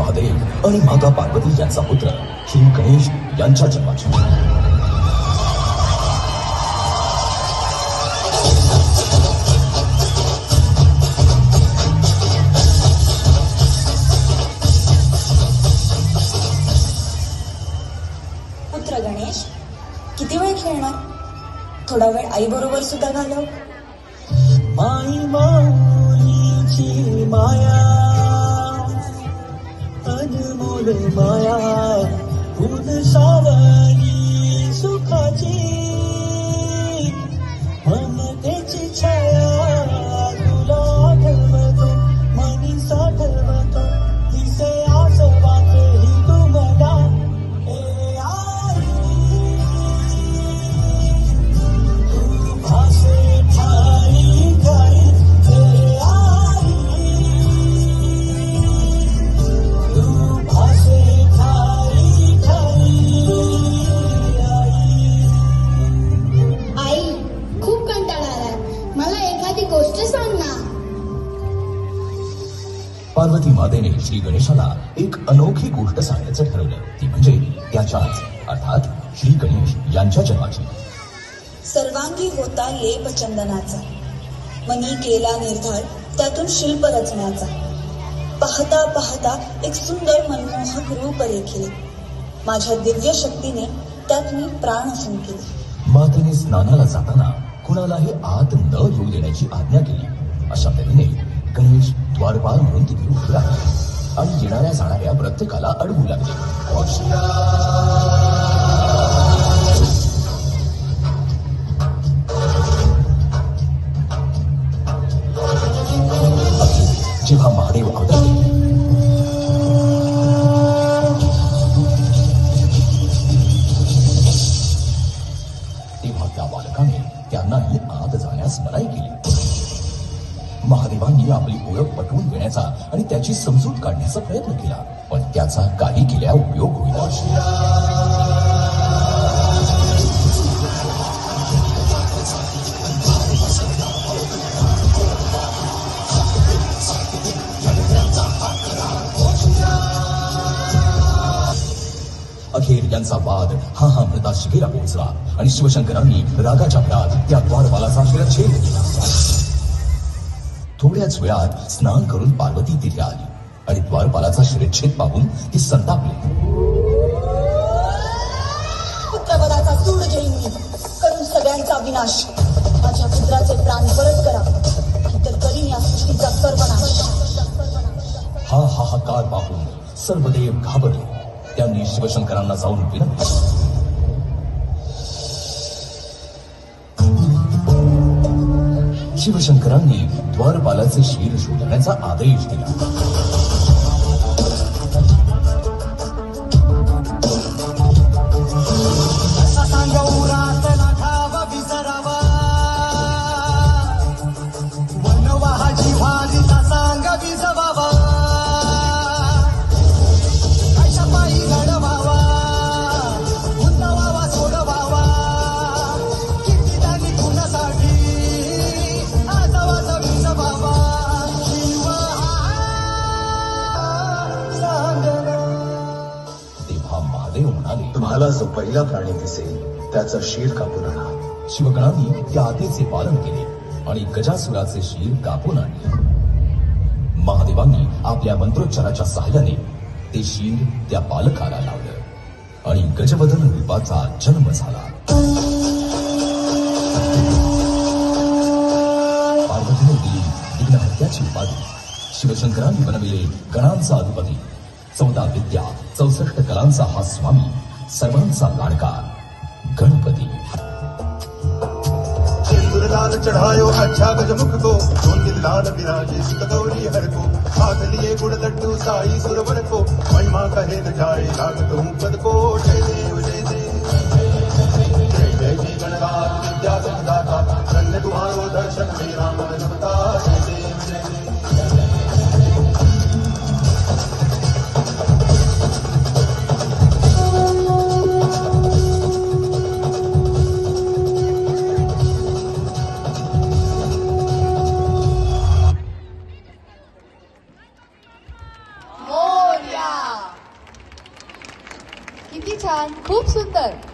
महादेव आणि माता पार्वती यांचा पुत्र श्री गणेश यांच्या जन्माची पुत्र गणेश, किती वेळ खेळणार? थोडा वेळ आई बरोबर सुद्धा घालव. माई माऊलीची माया, अनमोल माया, ऊन सावली सुखाची, ममतेची छाया तुला आठवतो, मनी साठवतो, दिसे आसवात ही तू मला. ए आई, तू भासे ठाई ठाई, ए आई, तू भासे ठाई ठाई, आई, खूप कंटाळा आलाय, मला एखादी गोष्ट सांग ना. पार्वती मातेने श्री गणेशाला एक अनोखी गोष्ट सांगण्याचं ठरवलं. ती म्हणजे त्याच्याच अर्थात श्री गणेश यांच्या जन्माची. सर्वांगी होता लेप चंदनाचा, मनी केला निर्धार त्यातून शिल्प रचण्याचा. पाहता पाहता एक सुंदर मनमोहक रूप रेखिले, माझ्या दिव्य शक्तीने त्यात मी प्राण फुंकिले. मातेने स्नानाला जाताना कुणालाही आत न येऊ देण्याची आज्ञा केली. अशा तऱ्हेने गणेश द्वारपाल म्हणून तिथे उभे राहिले आणि येणाऱ्या जाणाऱ्या प्रत्येकाला अडवू लागले. जेव्हा महादेव अवतरले तेव्हा त्या बालकाने त्यांनाही आत जाण्यास मनाई केली. महादेवांनी आपली ओळख पटवून देण्याचा आणि त्याची समजूत काढण्याचा प्रयत्न केला, पण त्याचा काही केल्या उपयोग होईना. अखेर यांचा वाद हा मृता शिगेला पोहोचला आणि शिवशंकरांनी रागाच्या भरात त्या द्वारपालाचा शिरच्छेद केला. थोड्याच वेळात स्नान करून पार्वती तिथे आली आणि द्वारपालाचा शिरच्छेद पाहून ती संतापली. पुत्रवधाचा सूड घेईन मी, करून सगळ्यांचा विनाश. माझ्या पुत्राचे प्राण परत करा, तर करीन या सृष्टीचा सर्वनाश. हा हाहाकार पाहून सर्व देव घाबरले. त्यांनी शिवशंकरांना जाऊन विनंती. शिवशंकरांनी द्वारपालाचे शिर शोधण्याचा आदेश दिला. तुम्हाला जो पहिला प्राणी दिसेल त्याचा शिर कापून आणा. शिवगणांनी त्या आदेशाचे पालन केले आणि गजासुराचे शिर कापून आणले. महादेवांनी आपल्या मंत्रोच्चाराच्या सहाय्याने ते शिर त्या बालकाला लावलं आणि गजवदन रूपाचा जन्म झाला. पार्वतीने दिली विघ्नहत्याची उपाधी. शिवशंकरांनी बनविले गणांचा अधिपती. 14 विद्या 64 कलांचा हा स्वामी, सर्वांचा लाडका गणपती. सिंदूर लाल चढ़ायो अच्छा गजमुख को, सोन लाल विराजे सुत गौरी हर को, हाथ लिए गुड़ लड्डू साई सुरवर को, महिमा कहे न जाए लागत हूँ पद को. जय देव जय देव जय जय श्री गणराज विद्या संदाता, धन्य तुम्हारो दर्शन मेरा मन रमता. जय देव जय देव. मोरया. किती छान, खूप सुंदर.